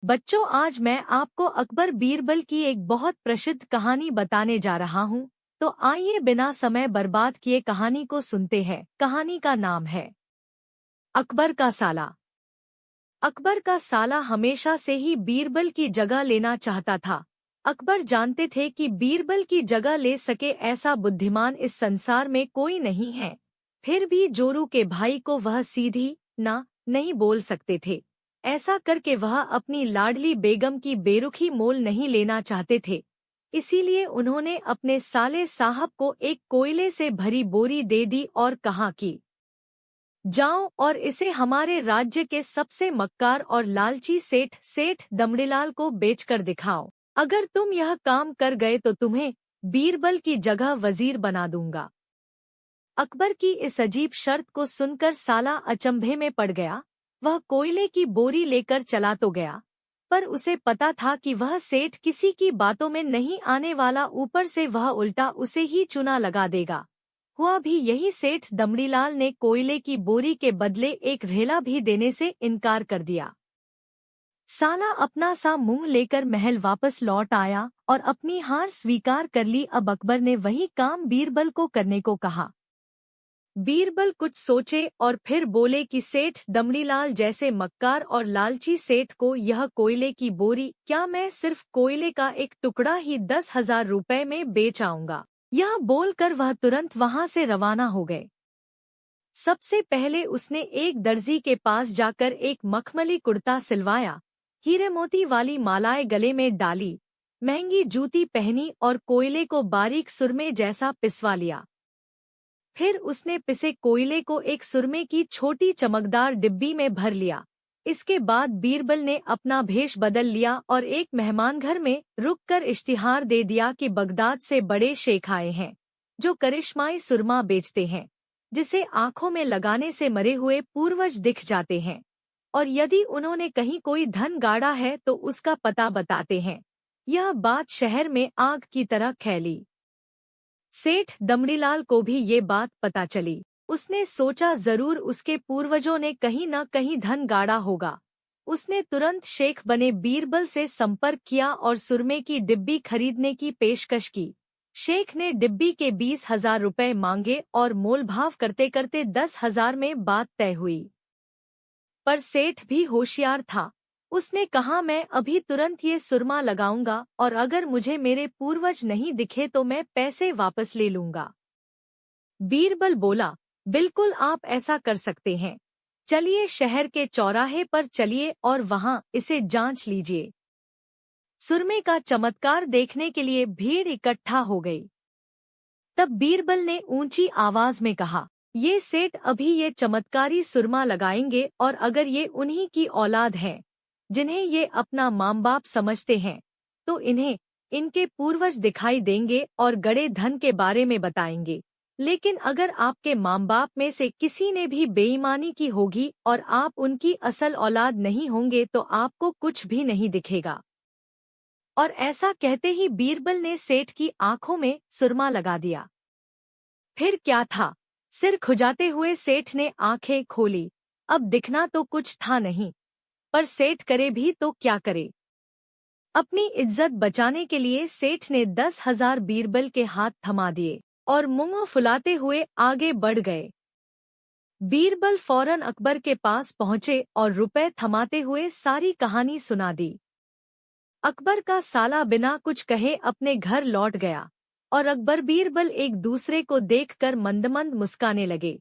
बच्चों, आज मैं आपको अकबर बीरबल की एक बहुत प्रसिद्ध कहानी बताने जा रहा हूँ। तो आइए बिना समय बर्बाद किए कहानी को सुनते हैं। कहानी का नाम है अकबर का साला। अकबर का साला हमेशा से ही बीरबल की जगह लेना चाहता था। अकबर जानते थे कि बीरबल की जगह ले सके ऐसा बुद्धिमान इस संसार में कोई नहीं है। फिर भी जोरू के भाई को वह सीधी ना नहीं बोल सकते थे। ऐसा करके वह अपनी लाडली बेगम की बेरुखी मोल नहीं लेना चाहते थे। इसीलिए उन्होंने अपने साले साहब को एक कोयले से भरी बोरी दे दी और कहा कि जाओ और इसे हमारे राज्य के सबसे मक्कार और लालची सेठ दमड़ीलाल को बेचकर दिखाओ। अगर तुम यह काम कर गए तो तुम्हें बीरबल की जगह वजीर बना दूंगा। अकबर की इस अजीब शर्त को सुनकर साला अचंभे में पड़ गया। वह कोयले की बोरी लेकर चला तो गया, पर उसे पता था कि वह सेठ किसी की बातों में नहीं आने वाला, ऊपर से वह उल्टा उसे ही चुना लगा देगा। हुआ भी यही, सेठ दमड़ीलाल ने कोयले की बोरी के बदले एक ढेला भी देने से इनकार कर दिया। साला अपना सा मुंह लेकर महल वापस लौट आया और अपनी हार स्वीकार कर ली। अब अकबर ने वही काम बीरबल को करने को कहा। बीरबल कुछ सोचे और फिर बोले कि सेठ दमड़ीलाल जैसे मक्कार और लालची सेठ को यह कोयले की बोरी, क्या मैं सिर्फ कोयले का एक टुकड़ा ही 10,000 रुपए में बेच आऊंगा। यह बोलकर वह तुरंत वहां से रवाना हो गए। सबसे पहले उसने एक दर्जी के पास जाकर एक मखमली कुर्ता सिलवाया, हीरे मोती वाली मालाएं गले में डाली, महंगी जूती पहनी और कोयले को बारीक सुरमे जैसा पिसवा लिया। फिर उसने पिसे कोयले को एक सुरमे की छोटी चमकदार डिब्बी में भर लिया। इसके बाद बीरबल ने अपना भेष बदल लिया और एक मेहमान घर में रुककर इश्तिहार दे दिया कि बगदाद से बड़े शेख आए हैं, जो करिश्माई सुरमा बेचते हैं, जिसे आंखों में लगाने से मरे हुए पूर्वज दिख जाते हैं, और यदि उन्होंने कहीं कोई धन गाड़ा है तो उसका पता बताते हैं। यह बात शहर में आग की तरह फैली। सेठ दमड़ीलाल को भी ये बात पता चली। उसने सोचा जरूर उसके पूर्वजों ने कहीं न कहीं धन गाड़ा होगा। उसने तुरंत शेख बने बीरबल से संपर्क किया और सुरमे की डिब्बी खरीदने की पेशकश की। शेख ने डिब्बी के 20,000 रुपए मांगे और मोलभाव करते करते 10,000 में बात तय हुई। पर सेठ भी होशियार था। उसने कहा, मैं अभी तुरंत ये सुरमा लगाऊंगा और अगर मुझे मेरे पूर्वज नहीं दिखे तो मैं पैसे वापस ले लूंगा। बीरबल बोला, बिल्कुल आप ऐसा कर सकते हैं। चलिए शहर के चौराहे पर चलिए और वहां इसे जांच लीजिए। सुरमे का चमत्कार देखने के लिए भीड़ इकट्ठा हो गई। तब बीरबल ने ऊंची आवाज में कहा, ये सेठ अभी ये चमत्कारी सुरमा लगाएंगे और अगर ये उन्हीं की औलाद है जिन्हें ये अपना माँ बाप समझते हैं, तो इन्हें इनके पूर्वज दिखाई देंगे और गड़े धन के बारे में बताएंगे। लेकिन अगर आपके माँ बाप में से किसी ने भी बेईमानी की होगी और आप उनकी असल औलाद नहीं होंगे तो आपको कुछ भी नहीं दिखेगा। और ऐसा कहते ही बीरबल ने सेठ की आंखों में सुरमा लगा दिया। फिर क्या था, सिर खुजाते हुए सेठ ने आंखें खोली। अब दिखना तो कुछ था नहीं, पर सेठ करे भी तो क्या करे। अपनी इज्जत बचाने के लिए सेठ ने 10,000 बीरबल के हाथ थमा दिए और मुंह फुलाते हुए आगे बढ़ गए। बीरबल फौरन अकबर के पास पहुंचे और रुपए थमाते हुए सारी कहानी सुना दी। अकबर का साला बिना कुछ कहे अपने घर लौट गया और अकबर बीरबल एक दूसरे को देखकर मंद मंद मुस्काने लगे।